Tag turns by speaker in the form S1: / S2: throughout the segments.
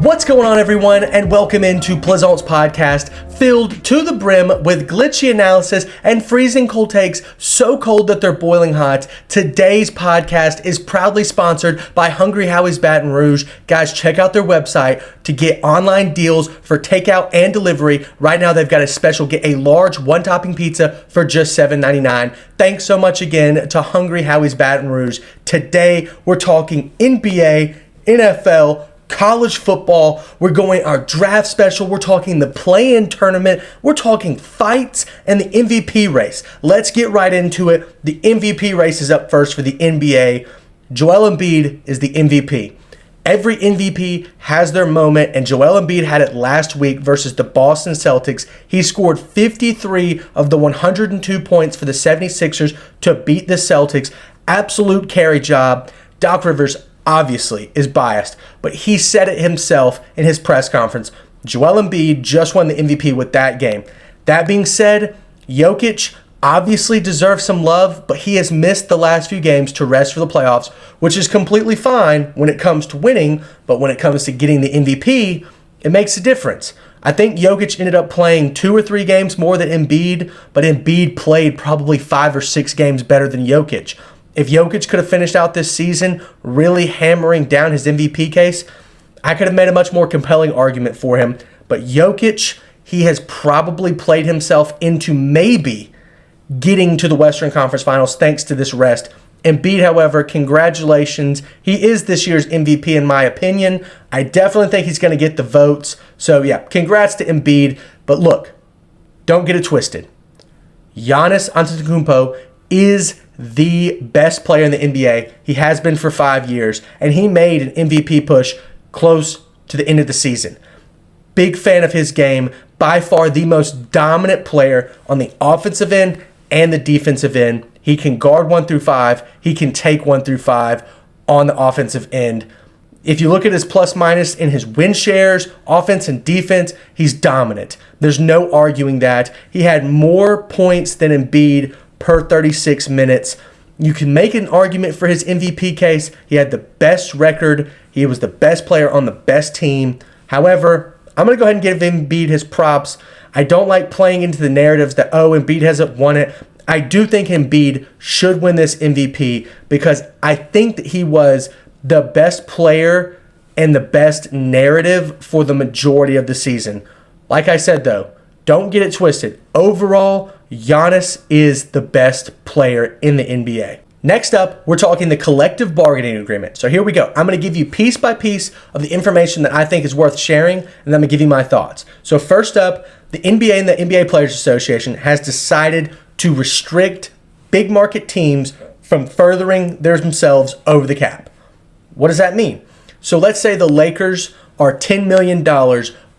S1: What's going on, everyone, and welcome into Plizont's podcast, filled to the brim with glitchy analysis and freezing cold takes, so cold that they're boiling hot. Today's podcast is proudly sponsored by Hungry Howie's Baton Rouge. Guys, check out their website to get online deals for takeout and delivery. Right now, they've got a special, get a large one-topping pizza for just $7.99. Thanks so much again to Hungry Howie's Baton Rouge. Today, we're talking NBA, NFL, college football. We're going our draft special. We're talking the play-in tournament. We're talking fights and the MVP race. Let's get right into it. The MVP race is up first for the NBA. Joel Embiid is the MVP. Every MVP has their moment, and Joel Embiid had it last week versus the Boston Celtics. He scored 53 of the 102 points for the 76ers to beat the Celtics. Absolute carry job. Doc Rivers obviously is biased, but he said it himself in his press conference. Joel Embiid just won the MVP with that game. That being said, Jokic obviously deserves some love, but he has missed the last few games to rest for the playoffs, which is completely fine when it comes to winning, but when it comes to getting the MVP, it makes a difference. I think Jokic ended up playing 2 or 3 games more than Embiid, but Embiid played probably 5 or 6 games better than Jokic. If Jokic could have finished out this season really hammering down his MVP case, I could have made a much more compelling argument for him. But Jokic, he has probably played himself into maybe getting to the Western Conference Finals thanks to this rest. Embiid, however, congratulations. He is this year's MVP in my opinion. I definitely think he's going to get the votes. So yeah, congrats to Embiid. But look, don't get it twisted. Giannis Antetokounmpo is the best player in the NBA. He has been for 5 years, and he made an MVP push close to the end of the season. Big fan of his game. By far the most dominant player on the offensive end and the defensive end. He can guard 1 through 5. He can take 1 through 5 on the offensive end. If you look at his plus minus in his win shares, offense and defense, he's dominant. There's no arguing that. He had more points than Embiid per 36 minutes. You can make an argument for his MVP case. He had the best record. He was the best player on the best team. However, I'm going to go ahead and give Embiid his props. I don't like playing into the narratives that, Embiid hasn't won it. I do think Embiid should win this MVP because I think that he was the best player and the best narrative for the majority of the season. Like I said, though, don't get it twisted. Overall, Giannis is the best player in the NBA. Next up, we're talking the collective bargaining agreement. So here we go. I'm going to give you piece by piece of the information that I think is worth sharing, and then I'm going to give you my thoughts. So first up, the NBA and the NBA Players Association has decided to restrict big market teams from furthering themselves over the cap. What does that mean? So let's say the Lakers are $10 million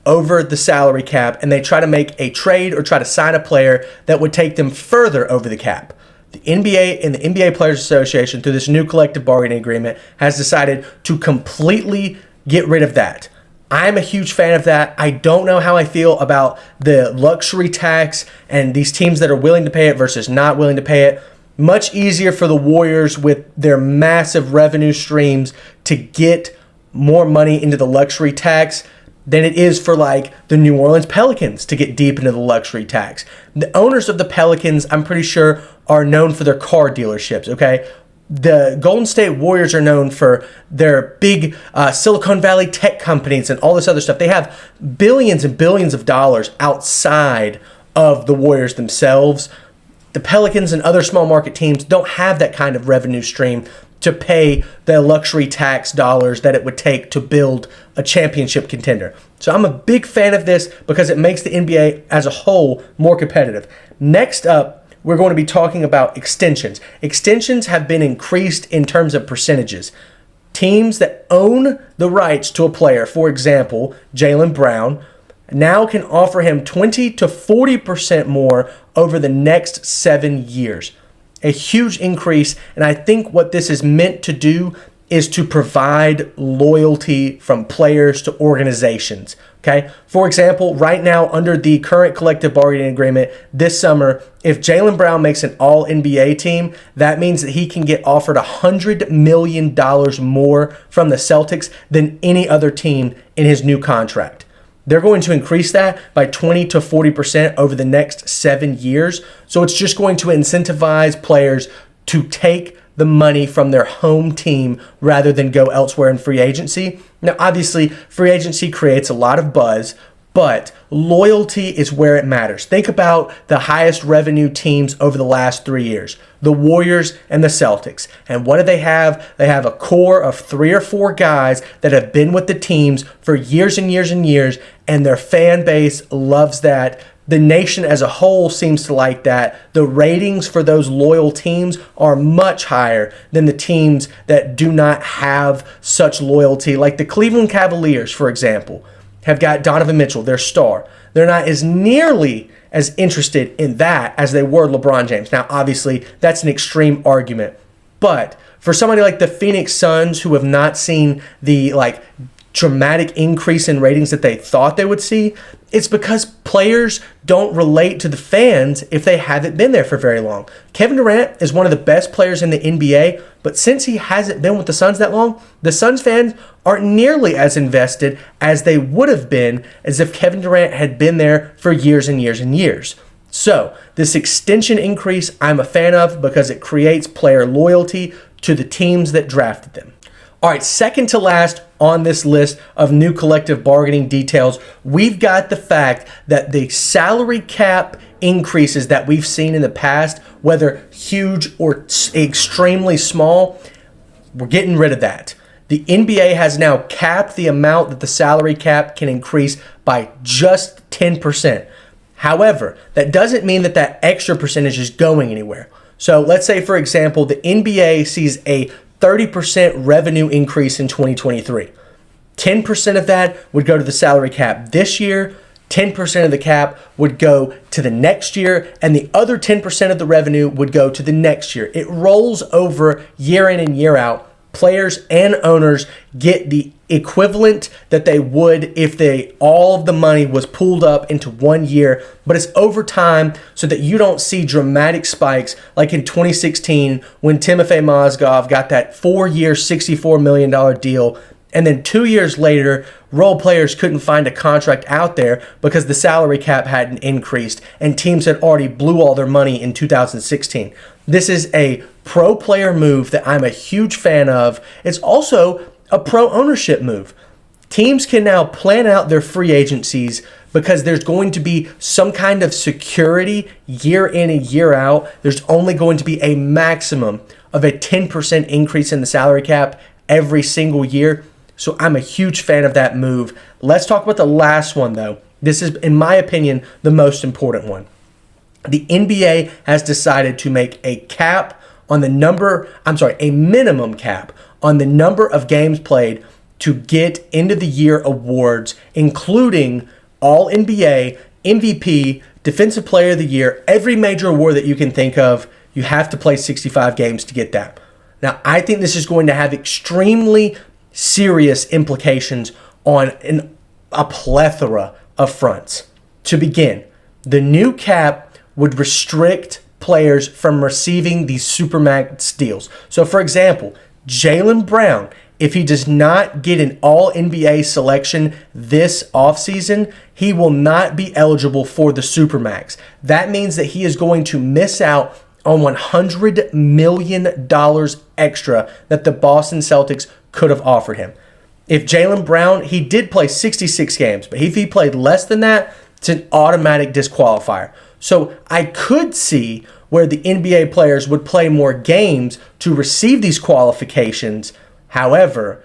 S1: over the salary cap, and they try to make a trade or try to sign a player that would take them further over the cap. The NBA and the NBA Players Association, through this new collective bargaining agreement, has decided to completely get rid of that. I'm a huge fan of that. I don't know how I feel about the luxury tax and these teams that are willing to pay it versus not willing to pay it. Much easier for the Warriors with their massive revenue streams to get more money into the luxury tax than it is for like the New Orleans Pelicans to get deep into the luxury tax. The owners of the Pelicans, I'm pretty sure, are known for their car dealerships, okay? The Golden State Warriors are known for their big Silicon Valley tech companies and all this other stuff. They have billions and billions of dollars outside of the Warriors themselves. The Pelicans and other small market teams don't have that kind of revenue stream to pay the luxury tax dollars that it would take to build a championship contender. So I'm a big fan of this because it makes the NBA as a whole more competitive. Next up, we're going to be talking about extensions. Extensions have been increased in terms of percentages. Teams that own the rights to a player, for example, Jaylen Brown, now can offer him 20 to 40% more over the next 7 years. A huge increase, and I think what this is meant to do is to provide loyalty from players to organizations. Okay. For example, right now, under the current collective bargaining agreement this summer, if Jaylen Brown makes an all NBA team, that means that he can get offered $100 million more from the Celtics than any other team in his new contract. They're going to increase that by 20 to 40% over the next 7 years. So it's just going to incentivize players to take the money from their home team rather than go elsewhere in free agency. Now, obviously, free agency creates a lot of buzz, but loyalty is where it matters. Think about the highest revenue teams over the last 3 years, the Warriors and the Celtics. And what do they have? They have a core of 3 or 4 guys that have been with the teams for years and years and years, and their fan base loves that. The nation as a whole seems to like that. The ratings for those loyal teams are much higher than the teams that do not have such loyalty. Like the Cleveland Cavaliers, for example, have got Donovan Mitchell, their star. They're not as nearly as interested in that as they were LeBron James. Now, obviously, that's an extreme argument. But for somebody like the Phoenix Suns, who have not seen the dramatic increase in ratings that they thought they would see, it's because players don't relate to the fans if they haven't been there for very long. Kevin Durant is one of the best players in the NBA, but since he hasn't been with the Suns that long, the Suns fans aren't nearly as invested as they would have been as if Kevin Durant had been there for years and years and years. So this extension increase I'm a fan of because it creates player loyalty to the teams that drafted them. All right, second to last on this list of new collective bargaining details, we've got the fact that the salary cap increases that we've seen in the past, whether huge or extremely small, we're getting rid of that. The NBA has now capped the amount that the salary cap can increase by just 10%. However, that doesn't mean that that extra percentage is going anywhere. So let's say, for example, the NBA sees a 30% revenue increase in 2023. 10% of that would go to the salary cap this year, 10% of the cap would go to the next year, and the other 10% of the revenue would go to the next year. It rolls over year in and year out. Players and owners get the equivalent that they would if all of the money was pooled up into 1 year, but it's over time so that you don't see dramatic spikes like in 2016 when Timofey Mozgov got that 4-year, $64 million deal, and then 2 years later, role players couldn't find a contract out there because the salary cap hadn't increased and teams had already blew all their money in 2016. This is a pro player move that I'm a huge fan of. It's also a pro ownership move. Teams can now plan out their free agencies because there's going to be some kind of security year in and year out. There's only going to be a maximum of a 10% increase in the salary cap every single year. So I'm a huge fan of that move. Let's talk about the last one, though. This is, in my opinion, the most important one. The NBA has decided to make a minimum cap on the number of games played to get end of the year awards, including All NBA, MVP, Defensive Player of the Year, every major award that you can think of. You have to play 65 games to get that. Now, I think this is going to have extremely serious implications on a plethora of fronts. To begin, the new cap would restrict players from receiving these supermax deals. So, for example, Jaylen Brown, if he does not get an All-NBA selection this offseason, he will not be eligible for the supermax. That means that he is going to miss out on $100 million extra that the Boston Celtics could have offered him. If Jaylen Brown, he did play 66 games, but if he played less than that, it's an automatic disqualifier. So I could see where the NBA players would play more games to receive these qualifications. However,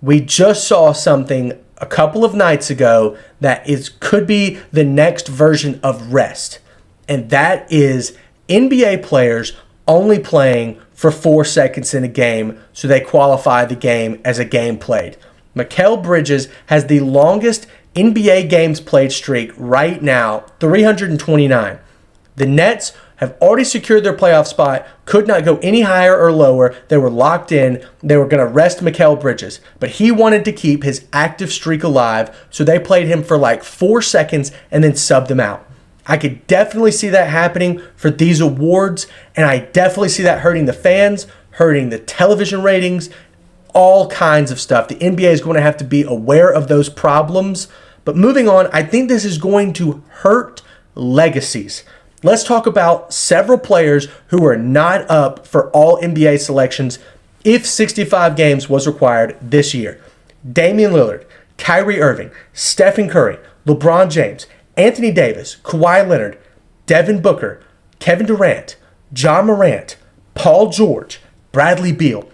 S1: we just saw something a couple of nights ago that could be the next version of rest. And that is NBA players only playing for 4 seconds in a game so they qualify the game as a game played. Mikal Bridges has the longest NBA games played streak right now, 329. The Nets have already secured their playoff spot, could not go any higher or lower. They were locked in. They were going to rest Mikal Bridges. But he wanted to keep his active streak alive, so they played him for like 4 seconds and then subbed him out. I could definitely see that happening for these awards, and I definitely see that hurting the fans, hurting the television ratings, all kinds of stuff. The NBA is going to have to be aware of those problems. But moving on, I think this is going to hurt legacies. Let's talk about several players who are not up for all NBA selections if 65 games was required this year. Damian Lillard, Kyrie Irving, Stephen Curry, LeBron James, Anthony Davis, Kawhi Leonard, Devin Booker, Kevin Durant, John Morant, Paul George, Bradley Beal,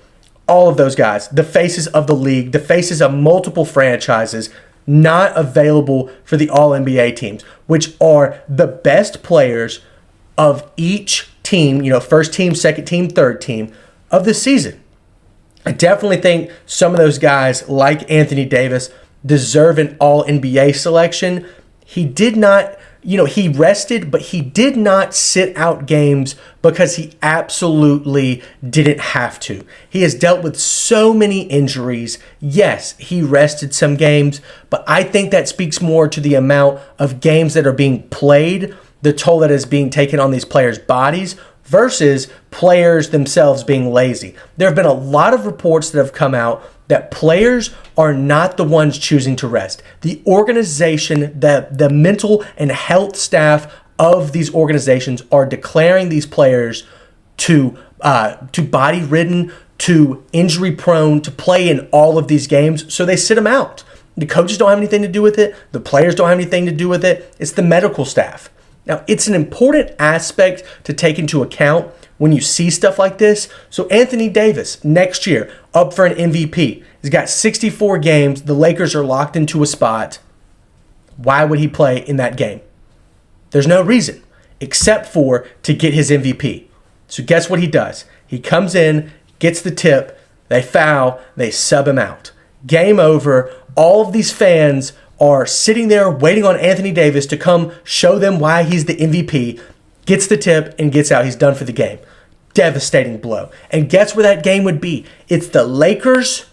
S1: all of those guys, the faces of the league, the faces of multiple franchises, not available for the All-NBA teams, which are the best players of each team, first team, second team, third team of the season. I definitely think some of those guys, like Anthony Davis, deserve an All-NBA selection. He did not, he rested, but he did not sit out games because he absolutely didn't have to. He has dealt with so many injuries. Yes, he rested some games, but I think that speaks more to the amount of games that are being played, the toll that is being taken on these players' bodies, versus players themselves being lazy. There have been a lot of reports that have come out that players are not the ones choosing to rest. The organization, the mental and health staff of these organizations are declaring these players to body ridden, to injury prone, to play in all of these games, so they sit them out. The coaches don't have anything to do with it. The players don't have anything to do with it. It's the medical staff. Now, it's an important aspect to take into account when you see stuff like this. So Anthony Davis, next year, up for an MVP. He's got 64 games. The Lakers are locked into a spot. Why would he play in that game? There's no reason, except for to get his MVP. So guess what he does? He comes in, gets the tip, they foul, they sub him out. Game over. All of these fans are sitting there waiting on Anthony Davis to come show them why he's the MVP, gets the tip, and gets out. He's done for the game. Devastating blow. And guess where that game would be? It's the Lakers,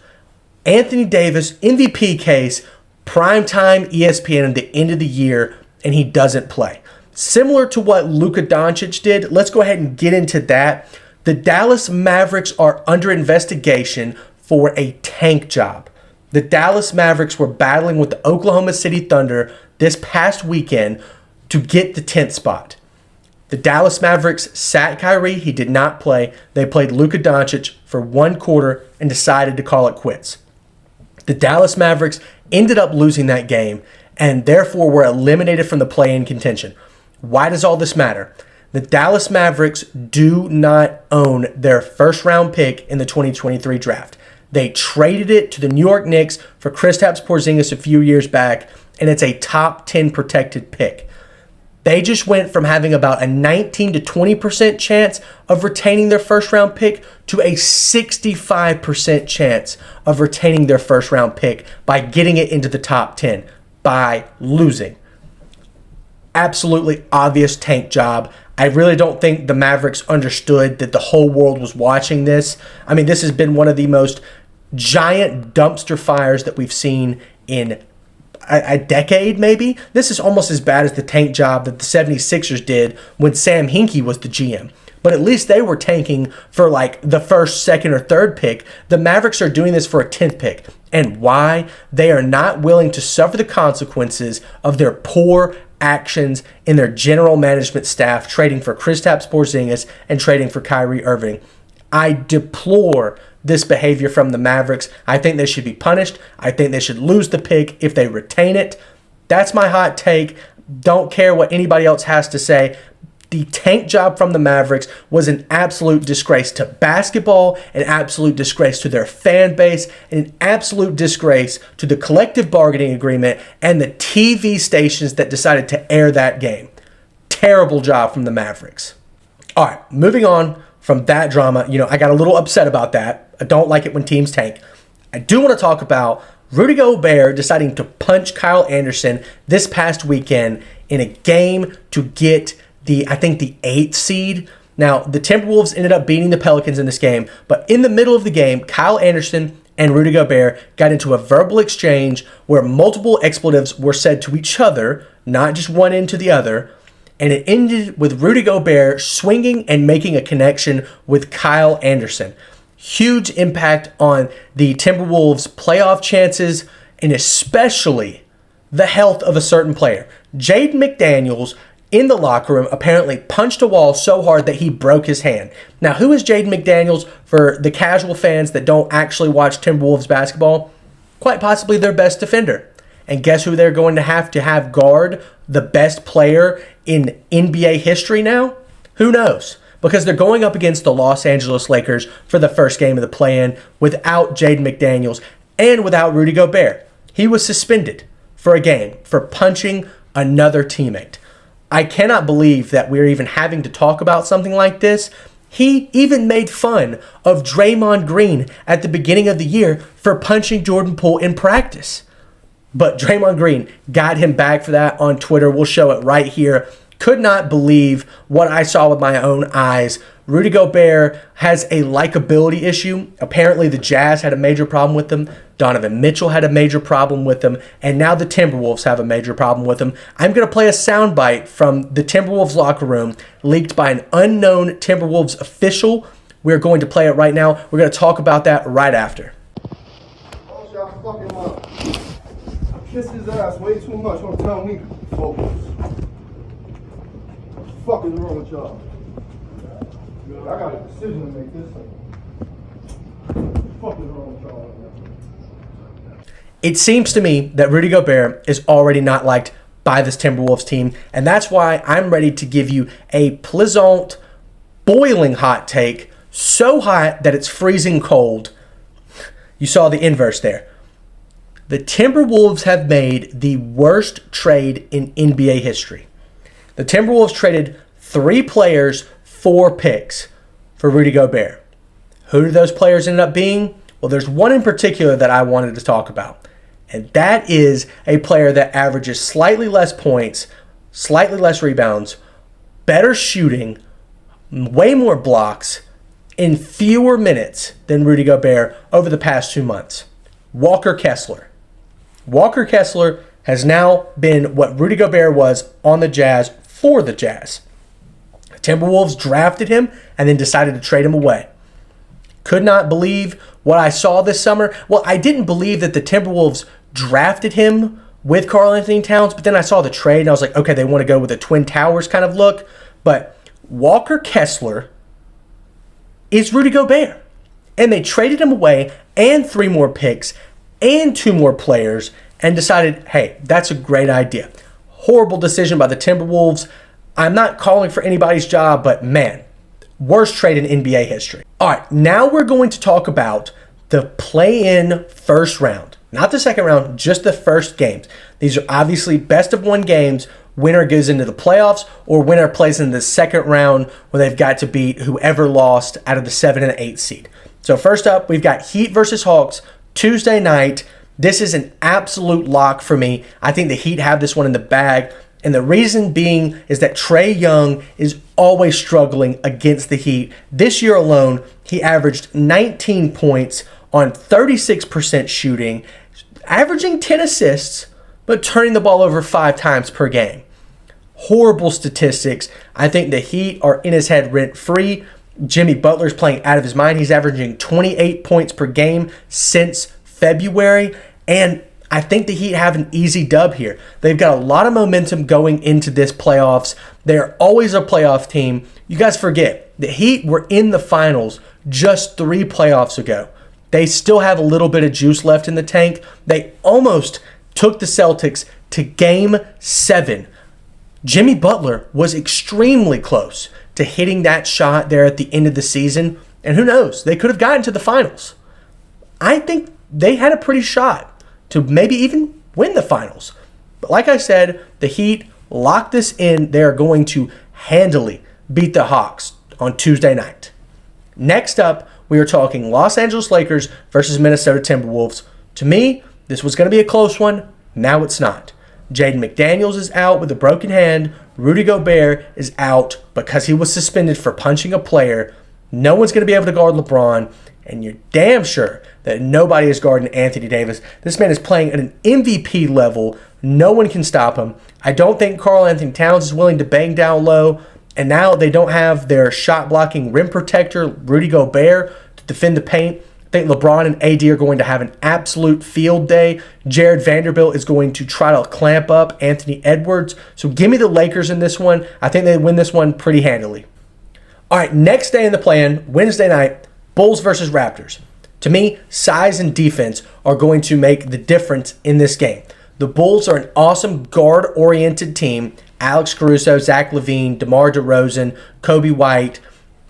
S1: Anthony Davis, MVP case, primetime ESPN at the end of the year, and he doesn't play. Similar to what Luka Doncic did, let's go ahead and get into that. The Dallas Mavericks are under investigation for a tank job. The Dallas Mavericks were battling with the Oklahoma City Thunder this past weekend to get the 10th spot. The Dallas Mavericks sat Kyrie. He did not play. They played Luka Doncic for one quarter and decided to call it quits. The Dallas Mavericks ended up losing that game and therefore were eliminated from the play-in contention. Why does all this matter? The Dallas Mavericks do not own their first-round pick in the 2023 draft. They traded it to the New York Knicks for Kristaps Porzingis a few years back, and it's a top 10 protected pick. They just went from having about a 19 to 20% chance of retaining their first-round pick to a 65% chance of retaining their first-round pick by getting it into the top 10, by losing. Absolutely obvious tank job. I really don't think the Mavericks understood that the whole world was watching this. I mean, this has been one of the most giant dumpster fires that we've seen in a decade, maybe. This is almost as bad as the tank job that the 76ers did when Sam Hinkie was the GM. But at least they were tanking for like the first, second, or third pick. The Mavericks are doing this for a 10th pick. And why? They are not willing to suffer the consequences of their poor actions in their general management staff, trading for Kristaps Porzingis and trading for Kyrie Irving. I deplore this behavior from the Mavericks. I think they should be punished. I think they should lose the pick if they retain it. That's my hot take. Don't care what anybody else has to say. The tank job from the Mavericks was an absolute disgrace to basketball, an absolute disgrace to their fan base, and an absolute disgrace to the collective bargaining agreement and the TV stations that decided to air that game. Terrible job from the Mavericks. All right, moving on from that drama. I got a little upset about that. I don't like it when teams tank. I do want to talk about Rudy Gobert deciding to punch Kyle Anderson this past weekend in a game to get I think the 8th seed. Now, the Timberwolves ended up beating the Pelicans in this game, but in the middle of the game, Kyle Anderson and Rudy Gobert got into a verbal exchange where multiple expletives were said to each other, not just one into the other, and it ended with Rudy Gobert swinging and making a connection with Kyle Anderson. Huge impact on the Timberwolves' playoff chances, and especially the health of a certain player. Jaden McDaniels in the locker room apparently punched a wall so hard that he broke his hand. Now, who is Jaden McDaniels for the casual fans that don't actually watch Timberwolves basketball? Quite possibly their best defender. And guess who they're going to have guard the best player in NBA history now? Who knows? Because they're going up against the Los Angeles Lakers for the first game of the play-in without Jaden McDaniels and without Rudy Gobert. He was suspended for a game for punching another teammate. I cannot believe that we're even having to talk about something like this. He even made fun of Draymond Green at the beginning of the year for punching Jordan Poole in practice. But Draymond Green got him back for that on Twitter. We'll show it right here. Could not believe what I saw with my own eyes. Rudy Gobert has a likability issue. Apparently the Jazz had a major problem with him. Donovan Mitchell had a major problem with him. And now the Timberwolves have a major problem with him. I'm going to play a soundbite from the Timberwolves locker room leaked by an unknown Timberwolves official. We're going to play it right now. We're going to talk about that right after.
S2: Oh, y'all fucking up. Kiss his ass way too much. Don't tell me focus. What the fuck is wrong with y'all? I got a decision to make this. What the fuck is wrong with y'all?
S1: It seems to me that Rudy Gobert is already not liked by this Timberwolves team, and that's why I'm ready to give you a Plizont boiling hot take, so hot that it's freezing cold. You saw the inverse there. The Timberwolves have made the worst trade in NBA history. The Timberwolves traded 3 players, 4 picks for Rudy Gobert. Who do those players end up being? Well, there's one in particular that I wanted to talk about. And that is a player that averages slightly less points, slightly less rebounds, better shooting, way more blocks, in fewer minutes than Rudy Gobert over the past 2 months. Walker Kessler. Walker Kessler has now been what Rudy Gobert was on the Jazz for the Jazz. Timberwolves drafted him and then decided to trade him away. Could not believe what I saw this summer. Well, I didn't believe that the Timberwolves drafted him with Karl-Anthony Towns, but then I saw the trade and I was like, okay, they want to go with a Twin Towers kind of look. But Walker Kessler is Rudy Gobert. And they traded him away and 3 more picks and 2 more players and decided, hey, that's a great idea. Horrible decision by the Timberwolves. I'm not calling for anybody's job, but man, worst trade in NBA history. All right, now we're going to talk about the play-in first round. Not the second round, just the first games. These are obviously best of 1 games. Winner goes into the playoffs, or winner plays in the second round where they've got to beat whoever lost out of the 7 and 8 seed. So first up, we've got Heat versus Hawks Tuesday night. This is an absolute lock for me. I think the Heat have this one in the bag. And the reason being is that Trae Young is always struggling against the Heat. This year alone, he averaged 19 points on 36% shooting, averaging 10 assists, but turning the ball over 5 times per game. Horrible statistics. I think the Heat are in his head rent-free. Jimmy Butler's playing out of his mind. He's averaging 28 points per game since February, and I think the Heat have an easy dub here. They've got a lot of momentum going into this playoffs. They're always a playoff team. You guys forget, the Heat were in the finals just 3 playoffs ago. They still have a little bit of juice left in the tank. They almost took the Celtics to Game 7. Jimmy Butler was extremely close to hitting that shot there at the end of the season. And who knows, they could have gotten to the finals. I think they had a pretty shot to maybe even win the finals. But like I said, the Heat lock this in. They are going to handily beat the Hawks on Tuesday night. Next up, we are talking Los Angeles Lakers versus Minnesota Timberwolves. To me, this was going to be a close one. Now it's not. Jaden McDaniels is out with a broken hand. Rudy Gobert is out because he was suspended for punching a player. No one's going to be able to guard LeBron, and you're damn sure that nobody is guarding Anthony Davis. This man is playing at an MVP level. No one can stop him. I don't think Karl Anthony Towns is willing to bang down low, and now they don't have their shot-blocking rim protector, Rudy Gobert, to defend the paint. I think LeBron and AD are going to have an absolute field day. Jared Vanderbilt is going to try to clamp up Anthony Edwards. So give me the Lakers in this one. I think they win this one pretty handily. All right, next day in the play-in, Wednesday night, Bulls versus Raptors. To me, size and defense are going to make the difference in this game. The Bulls are an awesome guard-oriented team. Alex Caruso, Zach LaVine, DeMar DeRozan, Kobe White.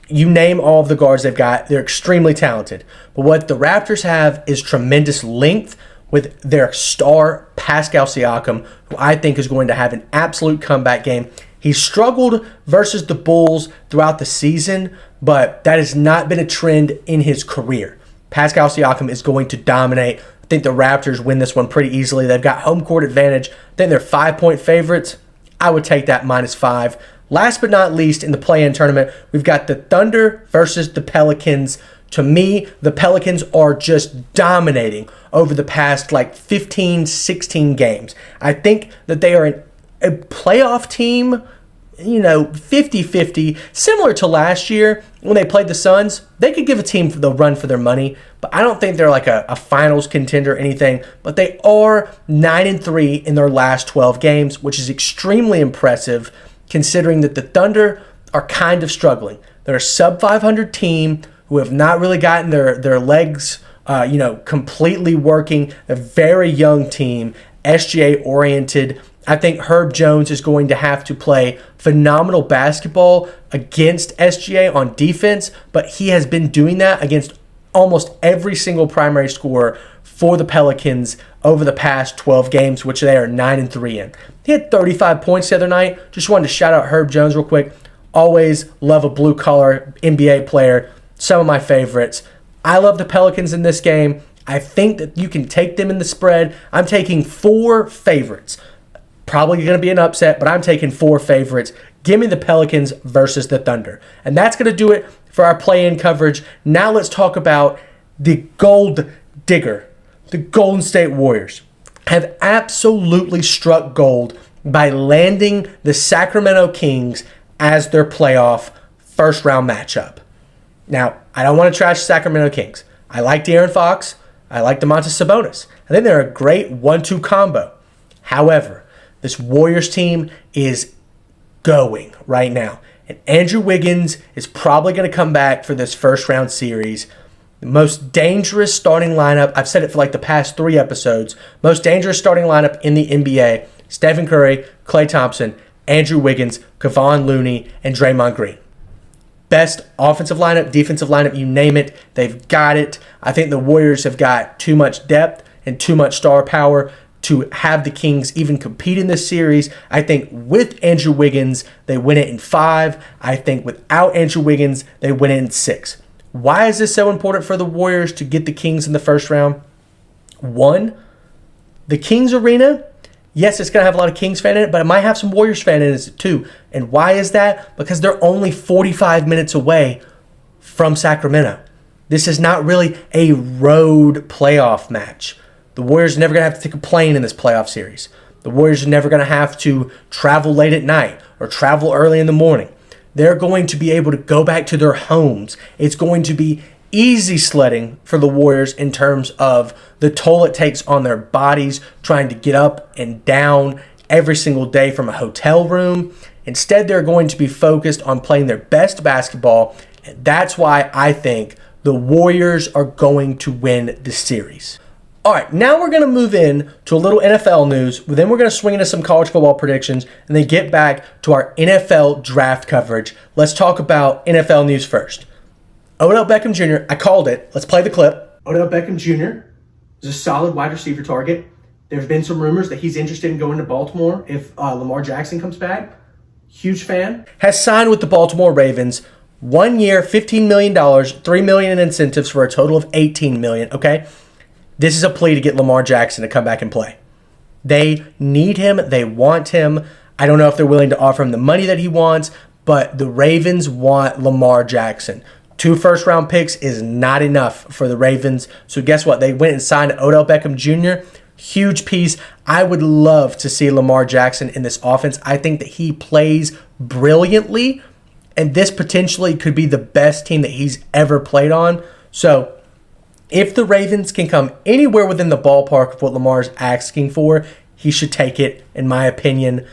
S1: You name all of the guards they've got. They're extremely talented. But what the Raptors have is tremendous length with their star, Pascal Siakam, who I think is going to have an absolute comeback game. He struggled versus the Bulls throughout the season, but that has not been a trend in his career. Pascal Siakam is going to dominate. I think the Raptors win this one pretty easily. They've got home court advantage. I think they're 5-point favorites. I would take that -5. Last but not least, in the play-in tournament, we've got the Thunder versus the Pelicans. To me, the Pelicans are just dominating over the past 15, 16 games. I think that they are a playoff team, 50-50, similar to last year when they played the Suns. They could give a team the run for their money, but I don't think they're like a finals contender or anything. But they are 9-3 in their last 12 games, which is extremely impressive considering that the Thunder are kind of struggling. They're a sub-500 team who have not really gotten their legs completely working. A very young team, SGA-oriented. I think Herb Jones is going to have to play phenomenal basketball against SGA on defense, but he has been doing that against almost every single primary scorer for the Pelicans over the past 12 games, which they are 9-3 in. He had 35 points the other night. Just wanted to shout out Herb Jones real quick. Always love a blue-collar NBA player. Some of my favorites. I love the Pelicans in this game. I think that you can take them in the spread. I'm taking 4 favorites. Probably going to be an upset, but I'm taking 4 favorites. Give me the Pelicans versus the Thunder. And that's going to do it for our play-in coverage. Now let's talk about the gold digger. The Golden State Warriors have absolutely struck gold by landing the Sacramento Kings as their playoff first-round matchup. Now, I don't want to trash the Sacramento Kings. I like De'Aaron Fox. I like Domantas Sabonis. I think they're a great 1-2 combo. However, this Warriors team is going right now. And Andrew Wiggins is probably going to come back for this first-round series. The most dangerous starting lineup, I've said it for the past 3 episodes, most dangerous starting lineup in the NBA, Stephen Curry, Klay Thompson, Andrew Wiggins, Kevon Looney, and Draymond Green. Best offensive lineup, defensive lineup, you name it, they've got it. I think the Warriors have got too much depth and too much star power to have the Kings even compete in this series. I think with Andrew Wiggins, they win it in 5. I think without Andrew Wiggins, they win it in 6. Why is this so important for the Warriors to get the Kings in the first round? 1, the Kings arena, yes, it's going to have a lot of Kings fan in it, but it might have some Warriors fan in it too. And why is that? Because they're only 45 minutes away from Sacramento. This is not really a road playoff match. The Warriors are never going to have to take a plane in this playoff series. The Warriors are never going to have to travel late at night or travel early in the morning. They're going to be able to go back to their homes. It's going to be easy sledding for the Warriors in terms of the toll it takes on their bodies trying to get up and down every single day from a hotel room. Instead, they're going to be focused on playing their best basketball. And that's why I think the Warriors are going to win the series. All right, now we're going to move in to a little NFL news. Then we're going to swing into some college football predictions and then get back to our NFL draft coverage. Let's talk about NFL news first. Odell Beckham Jr., I called it. Let's play the clip. Odell Beckham Jr. is a solid wide receiver target. There's been some rumors that he's interested in going to Baltimore if Lamar Jackson comes back. Huge fan. Has signed with the Baltimore Ravens. 1 year, $15 million, $3 million in incentives for a total of $18 million, okay? This is a plea to get Lamar Jackson to come back and play. They need him. They want him. I don't know if they're willing to offer him the money that he wants, but the Ravens want Lamar Jackson. 2 first-round picks is not enough for the Ravens. So guess what? They went and signed Odell Beckham Jr., huge piece. I would love to see Lamar Jackson in this offense. I think that he plays brilliantly, and this potentially could be the best team that he's ever played on. So if the Ravens can come anywhere within the ballpark of what Lamar's asking for, he should take it, in my opinion,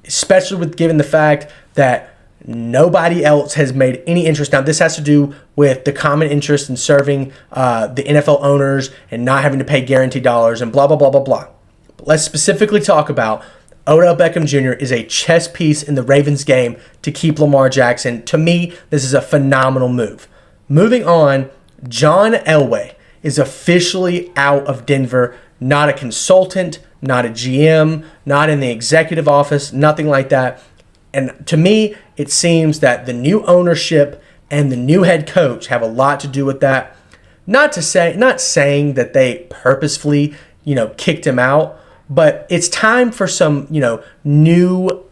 S1: especially with given the fact that nobody else has made any interest. Now, this has to do with the common interest in serving the NFL owners and not having to pay guaranteed dollars and blah, blah, blah, blah, blah. But let's specifically talk about Odell Beckham Jr. is a chess piece in the Ravens game to keep Lamar Jackson. To me, this is a phenomenal move. Moving on, John Elway is officially out of Denver, not a consultant, not a GM, not in the executive office, nothing like that. And to me, it seems that the new ownership and the new head coach have a lot to do with that. Not saying that they purposefully, kicked him out, but it's time for some, new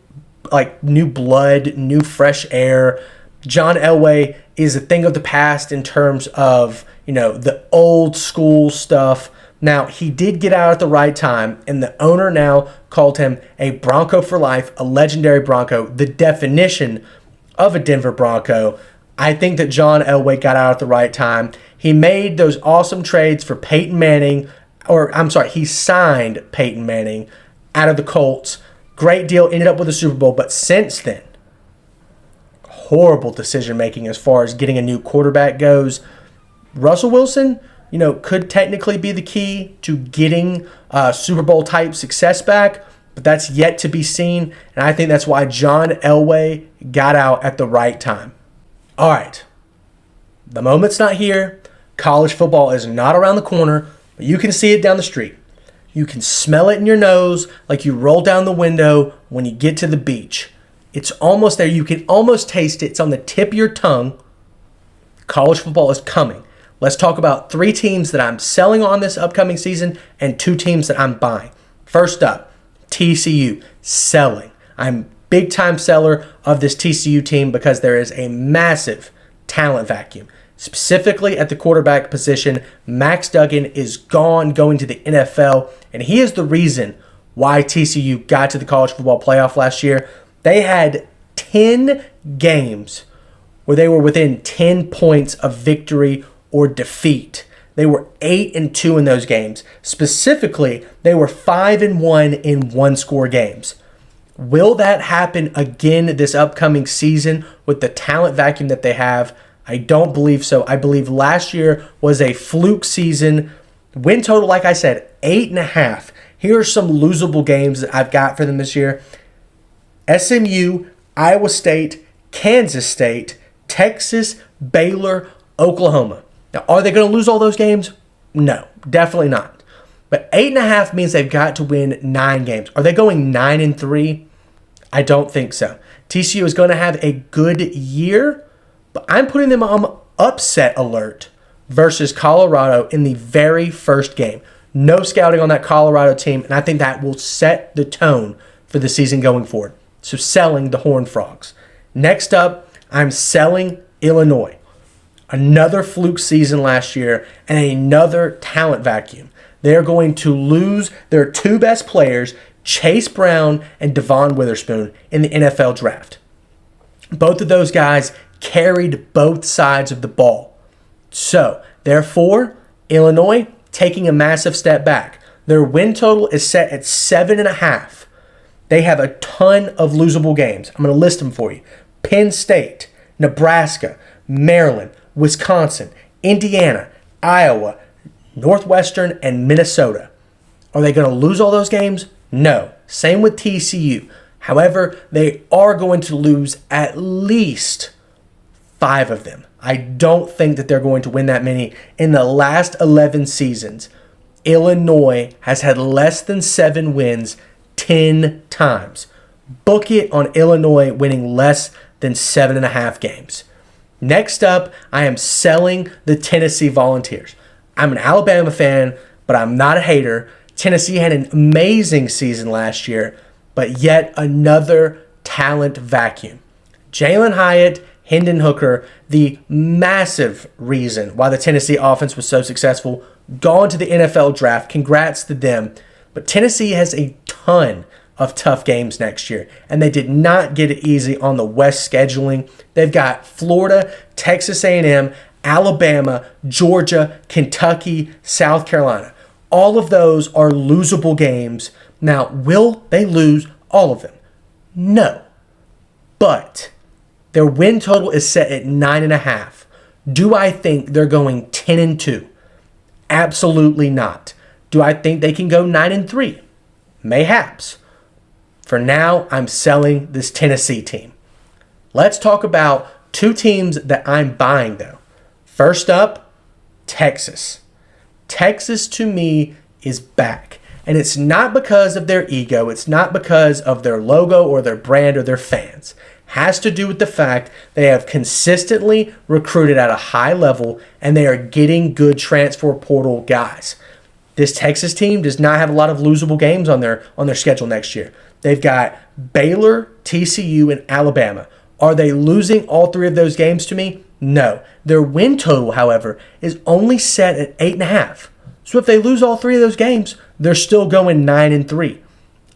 S1: blood, new fresh air. John Elway is a thing of the past in terms of, the old school stuff. Now, he did get out at the right time, and the owner now called him a Bronco for life, a legendary Bronco, the definition of a Denver Bronco. I think that John Elway got out at the right time. He made those awesome trades for Peyton Manning, he signed Peyton Manning out of the Colts. Great deal, ended up with a Super Bowl, but since then, horrible decision-making as far as getting a new quarterback goes. Russell Wilson, could technically be the key to getting Super Bowl-type success back, but that's yet to be seen, and I think that's why John Elway got out at the right time. All right, the moment's not here. College football is not around the corner, but you can see it down the street. You can smell it in your nose like you roll down the window when you get to the beach. It's almost there. You can almost taste it. It's on the tip of your tongue. College football is coming. Let's talk about 3 teams that I'm selling on this upcoming season and 2 teams that I'm buying. First up, TCU, selling. I'm big time seller of this TCU team because there is a massive talent vacuum. Specifically at the quarterback position, Max Duggan is gone, going to the NFL, and he is the reason why TCU got to the college football playoff last year. They had 10 games where they were within 10 points of victory or defeat. They were 8-2 in those games. Specifically, they were 5-1 in one-score games. Will that happen again this upcoming season with the talent vacuum that they have? I don't believe so. I believe last year was a fluke season. Win total, like I said, 8.5. Here are some losable games that I've got for them this year. SMU, Iowa State, Kansas State, Texas, Baylor, Oklahoma. Now, are they going to lose all those games? No, definitely not. But 8.5 means they've got to win 9 games. Are they going 9-3? I don't think so. TCU is going to have a good year, but I'm putting them on upset alert versus Colorado in the very first game. No scouting on that Colorado team, and I think that will set the tone for the season going forward. So selling the Horned Frogs. Next up, I'm selling Illinois. Another fluke season last year and another talent vacuum. They're going to lose their 2 best players, Chase Brown and Devon Witherspoon, in the NFL draft. Both of those guys carried both sides of the ball. So, therefore, Illinois taking a massive step back. Their win total is set at 7.5. They have a ton of losable games. I'm going to list them for you. Penn State, Nebraska, Maryland, Wisconsin, Indiana, Iowa, Northwestern, and Minnesota. Are they going to lose all those games? No. Same with TCU. However, they are going to lose at least 5 of them. I don't think that they're going to win that many. In the last 11 seasons, Illinois has had less than 7 wins 10 times. Book it on Illinois winning less than 7.5 games. Next up, I am selling the Tennessee Volunteers. I'm an Alabama fan, but I'm not a hater. Tennessee had an amazing season last year, but yet another talent vacuum. Jalen Hyatt, Hendon Hooker, the massive reason why the Tennessee offense was so successful, gone to the NFL draft. Congrats to them. But Tennessee has a ton of tough games next year, and they did not get it easy on the West scheduling. They've got Florida, Texas A&M, Alabama, Georgia, Kentucky, South Carolina. All of those are losable games. Now, will they lose all of them? No. But their win total is set at 9.5. Do I think they're going 10-2? Absolutely not. Do I think they can go 9-3? Mayhaps. For now, I'm selling this Tennessee team. Let's talk about two teams that I'm buying, though. First up, Texas. Texas, to me, is back. And it's not because of their ego. It's not because of their logo or their brand or their fans. Has to do with the fact they have consistently recruited at a high level and they are getting good transfer portal guys. This Texas team does not have a lot of losable games on their schedule next year. They've got Baylor, TCU, and Alabama. Are they losing all three of those games to me? No. Their win total, however, is only set at 8.5. So if they lose all three of those games, they're still going 9-3.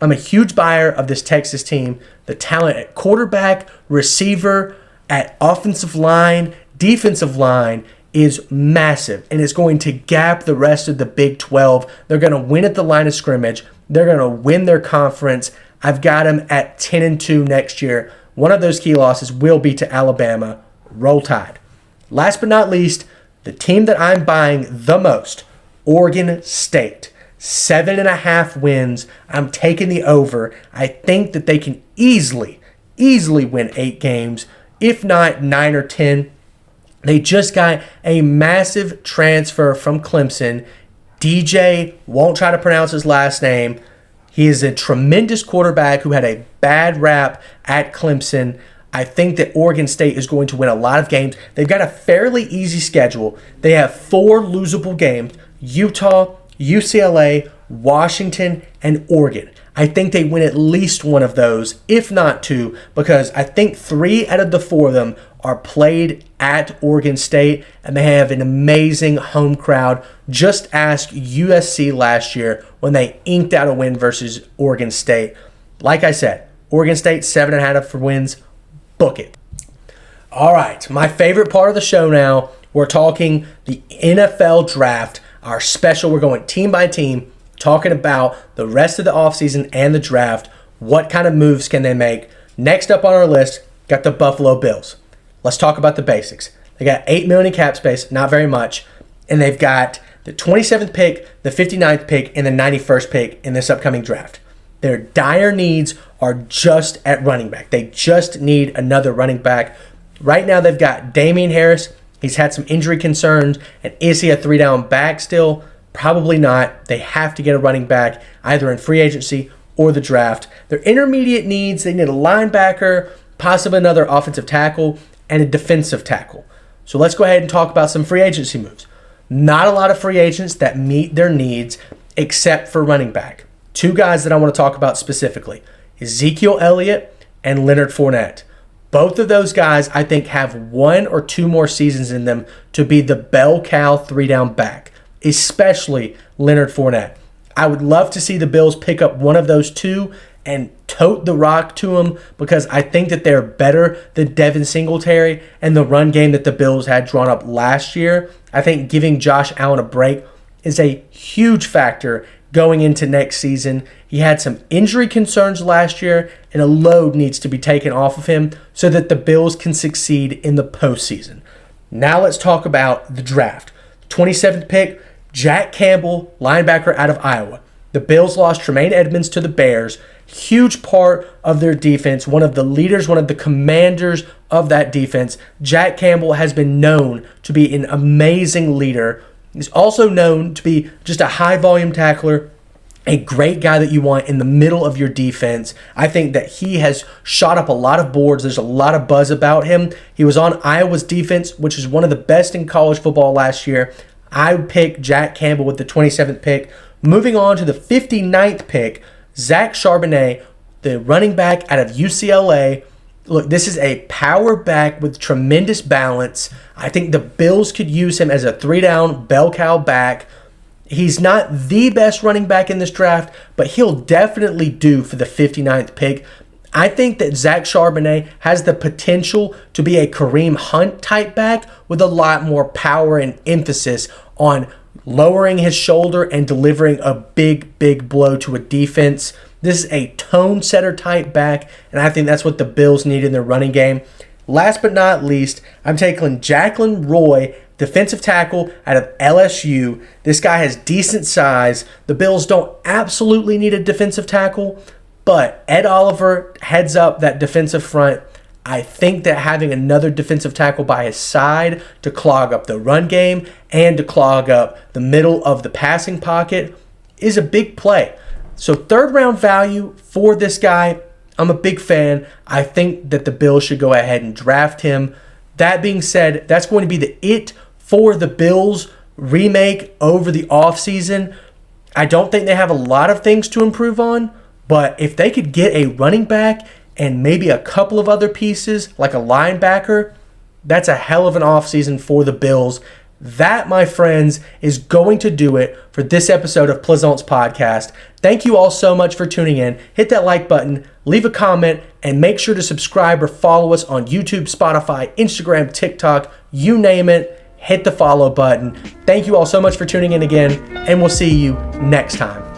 S1: I'm a huge buyer of this Texas team. The talent at quarterback, receiver, at offensive line, defensive line is massive, and it's going to gap the rest of the Big 12. They're going to win at the line of scrimmage. They're going to win their conference. I've got them at 10-2 next year. One of those key losses will be to Alabama. Roll Tide. Last but not least, the team that I'm buying the most, Oregon State. 7.5 wins. I'm taking the over. I think that they can easily win 8 games, if not 9 or 10. They just got a massive transfer from Clemson. DJ, won't try to pronounce his last name. He is a tremendous quarterback who had a bad rap at Clemson. I think that Oregon State is going to win a lot of games. They've got a fairly easy schedule. They have 4 losable games: Utah, UCLA, Washington, and Oregon. I think they win at least one of those, if not 2, because I think 3 out of the 4 of them are played at Oregon State, and they have an amazing home crowd. Just ask USC last year when they inked out a win versus Oregon State. Like I said, Oregon State 7.5 for wins. Book it. All right, my favorite part of the show now. We're talking the NFL draft, our special. We're going team by team, talking about the rest of the offseason and the draft. What kind of moves can they make? Next up on our list, got the Buffalo Bills. Let's talk about the basics. They got $8 million in cap space, not very much, and they've got the 27th pick, the 59th pick, and the 91st pick in this upcoming draft. Their dire needs are just at running back. They just need another running back. Right now they've got Damian Harris. He's had some injury concerns, and is he a 3-down back still? Probably not. They have to get a running back either in free agency or the draft. Their intermediate needs, they need a linebacker, possibly another offensive tackle, and a defensive tackle. So let's go ahead and talk about some free agency moves. Not a lot of free agents that meet their needs except for running back. 2 guys that I want to talk about specifically: Ezekiel Elliott and Leonard Fournette. Both of those guys, I think, have 1 or 2 more seasons in them to be the bell cow 3-down back, especially Leonard Fournette. I would love to see the Bills pick up one of those 2 and tote the rock to them, because I think that they're better than Devin Singletary and the run game that the Bills had drawn up last year. I think giving Josh Allen a break is a huge factor going into next season. He had some injury concerns last year, and a load needs to be taken off of him so that the Bills can succeed in the postseason. Now let's talk about the draft. 27th pick, Jack Campbell, linebacker out of Iowa. The Bills lost Tremaine Edmonds to the Bears. Huge part of their defense, one of the leaders, one of the commanders of that defense. Jack Campbell has been known to be an amazing leader. He's also known to be just a high-volume tackler, a great guy that you want in the middle of your defense. I think that he has shot up a lot of boards. There's a lot of buzz about him. He was on Iowa's defense, which is one of the best in college football last year. I would pick Jack Campbell with the 27th pick. Moving on to the 59th pick, Zach Charbonnet, the running back out of UCLA. Look, this is a power back with tremendous balance. I think the Bills could use him as a 3-down bell cow back. He's not the best running back in this draft, but he'll definitely do for the 59th pick. I think that Zach Charbonnet has the potential to be a Kareem Hunt type back with a lot more power and emphasis on lowering his shoulder and delivering a big, big blow to a defense. This is a tone setter type back, and I think that's what the Bills need in their running game. Last but not least, I'm taking Jacqueline Roy, defensive tackle out of LSU. This guy has decent size. The Bills don't absolutely need a defensive tackle, but Ed Oliver heads up that defensive front. I think that having another defensive tackle by his side to clog up the run game and to clog up the middle of the passing pocket is a big play. So third round value for this guy, I'm a big fan. I think that the Bills should go ahead and draft him. That being said, that's going to be the it for the Bills remake over the offseason. I don't think they have a lot of things to improve on, but if they could get a running back and maybe a couple of other pieces like a linebacker, that's a hell of an offseason for the Bills. That, my friends, is going to do it for this episode of Plizont's podcast. Thank you all so much for tuning in. Hit that like button, leave a comment, and make sure to subscribe or follow us on YouTube, Spotify, Instagram, TikTok, you name it. Hit the follow button. Thank you all so much for tuning in again, and we'll see you next time.